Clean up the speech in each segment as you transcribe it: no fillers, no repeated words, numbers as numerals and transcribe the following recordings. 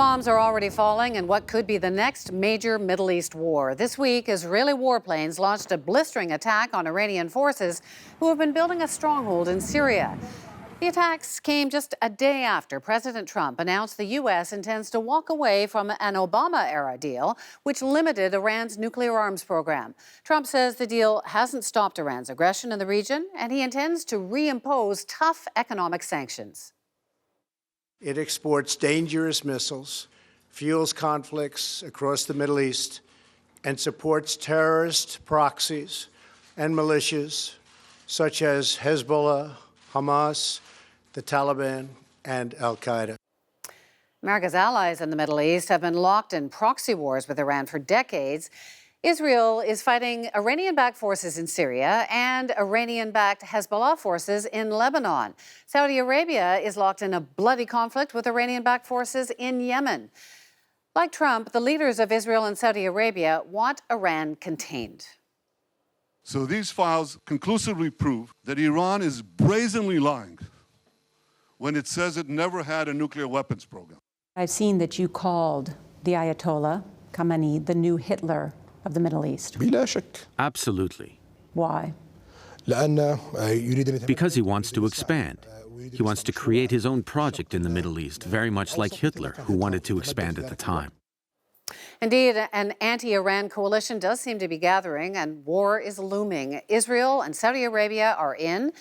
bombs are already falling in what could be the next major Middle East war. This week, Israeli warplanes launched a blistering attack on Iranian forces who have been building a stronghold in Syria. The attacks came just a day after President Trump announced the U.S. intends to walk away from an Obama-era deal, which limited Iran's nuclear arms program. Trump says the deal hasn't stopped Iran's aggression in the region, and he intends to reimpose tough economic sanctions. It exports dangerous missiles, fuels conflicts across the Middle East, and supports terrorist proxies and militias such as Hezbollah, Hamas, the Taliban, and al-Qaeda. America's allies in the Middle East have been locked in proxy wars with Iran for decades. Israel is fighting Iranian-backed forces in Syria and Iranian-backed Hezbollah forces in Lebanon. Saudi Arabia is locked in a bloody conflict with Iranian-backed forces in Yemen. Like Trump, the leaders of Israel and Saudi Arabia want Iran contained. So these files conclusively prove that Iran is brazenly lying when it says it never had a nuclear weapons program. I've seen that you called the Ayatollah Khamenei the new Hitler of the Middle East. Absolutely. Why? Because he wants to expand. He wants to create his own project in the Middle East, very much like Hitler, who wanted to expand at the time. Indeed, an anti-Iran coalition does seem to be gathering, and war is looming. Israel and Saudi Arabia are in.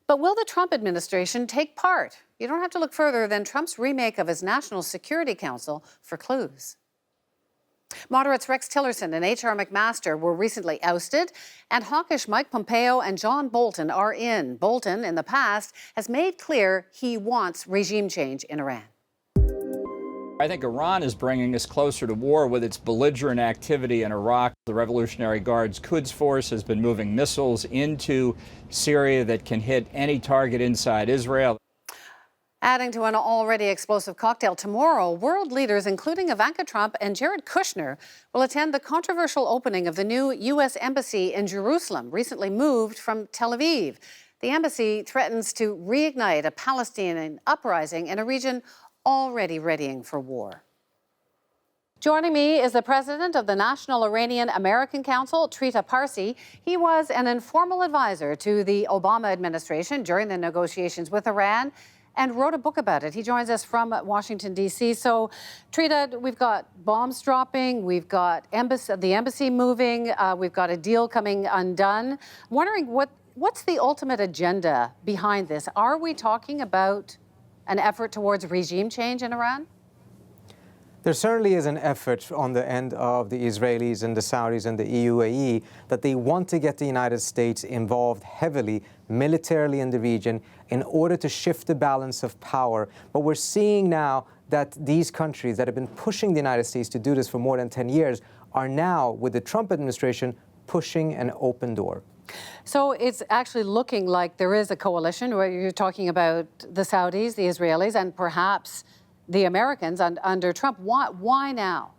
But will the Trump administration take part? You don't have to look further than Trump's remake of his National Security Council for clues. Moderates Rex Tillerson and H.R. McMaster were recently ousted, and hawkish Mike Pompeo and John Bolton are in. Bolton, in the past, has made clear he wants regime change in Iran. I think Iran is bringing us closer to war with its belligerent activity in Iraq. The Revolutionary Guard's Quds Force has been moving missiles into Syria that can hit any target inside Israel. Adding to an already explosive cocktail, tomorrow, world leaders, including Ivanka Trump and Jared Kushner, will attend the controversial opening of the new U.S. Embassy in Jerusalem, recently moved from Tel Aviv. The embassy threatens to reignite a Palestinian uprising in a region already readying for war. Joining me is the president of the National Iranian American Council, Trita Parsi. He was an informal advisor to the Obama administration during the negotiations with Iran and wrote a book about it. He joins us from Washington, D.C. So, Trita, we've got bombs dropping, we've got the embassy moving, we've got a deal coming undone. I'm wondering what's the ultimate agenda behind this? Are we talking about an effort towards regime change in Iran? There certainly is an effort on the end of the Israelis and the Saudis and the UAE that they want to get the United States involved heavily militarily in the region in order to shift the balance of power. But we're seeing now that these countries that have been pushing the United States to do this for more than 10 years are now, with the Trump administration, pushing an open door. So it's actually looking like there is a coalition where you're talking about the Saudis, the Israelis, and perhaps the Americans under Trump. Why now?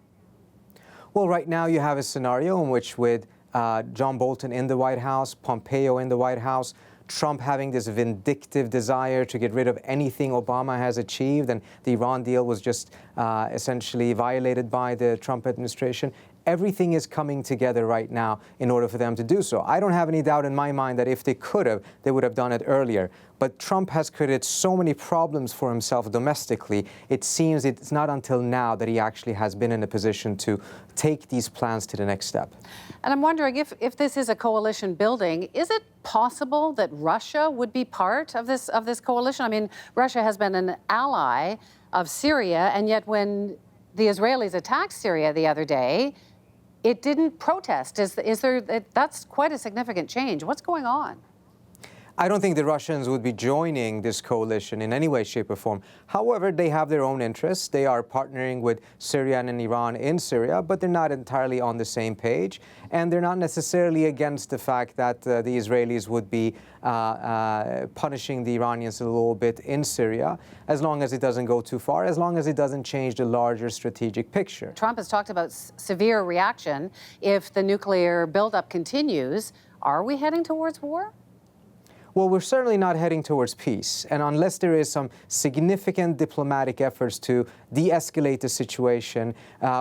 Well, right now you have a scenario in which with John Bolton in the White House, Pompeo in the White House, Trump having this vindictive desire to get rid of anything Obama has achieved, and the Iran deal was just essentially violated by the Trump administration. Everything is coming together right now in order for them to do so. I don't have any doubt in my mind that if they could have, they would have done it earlier. But Trump has created so many problems for himself domestically, it seems it's not until now that he actually has been in a position to take these plans to the next step. And I'm wondering if this is a coalition building, is it possible that Russia would be part of this coalition? I mean, Russia has been an ally of Syria, and yet when the Israelis attacked Syria the other day, it didn't protest. That's quite a significant change. What's going on? I don't think the Russians would be joining this coalition in any way, shape, or form. However, they have their own interests. They are partnering with Syria and Iran in Syria, but they're not entirely on the same page. And they're not necessarily against the fact that the Israelis would be punishing the Iranians a little bit in Syria, as long as it doesn't go too far, as long as it doesn't change the larger strategic picture. Trump has talked about severe reaction if the nuclear buildup continues. Are we heading towards war? Well, we're certainly not heading towards peace. And unless there is some significant diplomatic efforts to de-escalate the situation,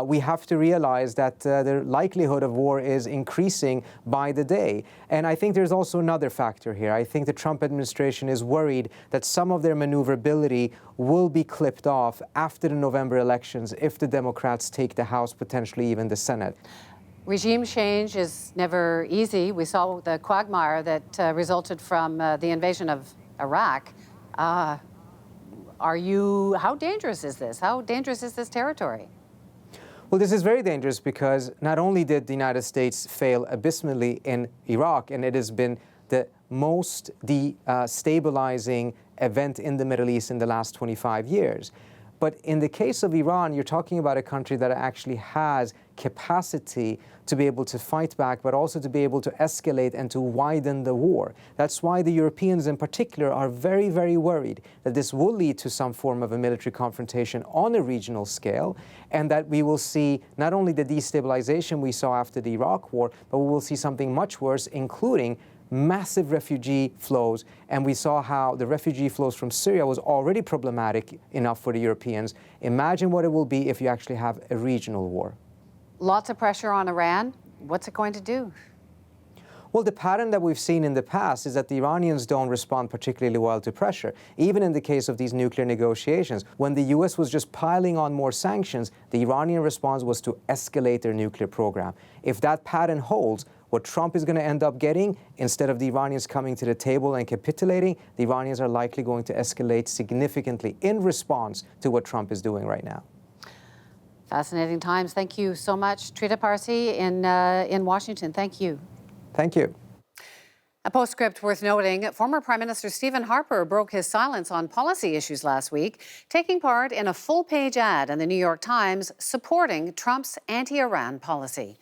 we have to realize that the likelihood of war is increasing by the day. And I think there's also another factor here. I think the Trump administration is worried that some of their maneuverability will be clipped off after the November elections if the Democrats take the House, potentially even the Senate. Regime change is never easy. We saw the quagmire that resulted from the invasion of Iraq. How dangerous is this? How dangerous is this territory? Well, this is very dangerous because not only did the United States fail abysmally in Iraq, and it has been the most destabilizing event in the Middle East in the last 25 years. But in the case of Iran, you're talking about a country that actually has capacity to be able to fight back, but also to be able to escalate and to widen the war. That's why the Europeans in particular are very, very worried that this will lead to some form of a military confrontation on a regional scale, and that we will see not only the destabilization we saw after the Iraq war, but we will see something much worse, including massive refugee flows, and we saw how the refugee flows from Syria was already problematic enough for the Europeans. Imagine what it will be if you actually have a regional war. Lots of pressure on Iran. What's it going to do? Well, the pattern that we've seen in the past is that the Iranians don't respond particularly well to pressure. Even in the case of these nuclear negotiations, when the U.S. was just piling on more sanctions, the Iranian response was to escalate their nuclear program. If that pattern holds, what Trump is going to end up getting, instead of the Iranians coming to the table and capitulating, the Iranians are likely going to escalate significantly in response to what Trump is doing right now. Fascinating times. Thank you so much. Trita Parsi in Washington. Thank you. Thank you. A postscript worth noting, former Prime Minister Stephen Harper broke his silence on policy issues last week, taking part in a full-page ad in the New York Times supporting Trump's anti-Iran policy.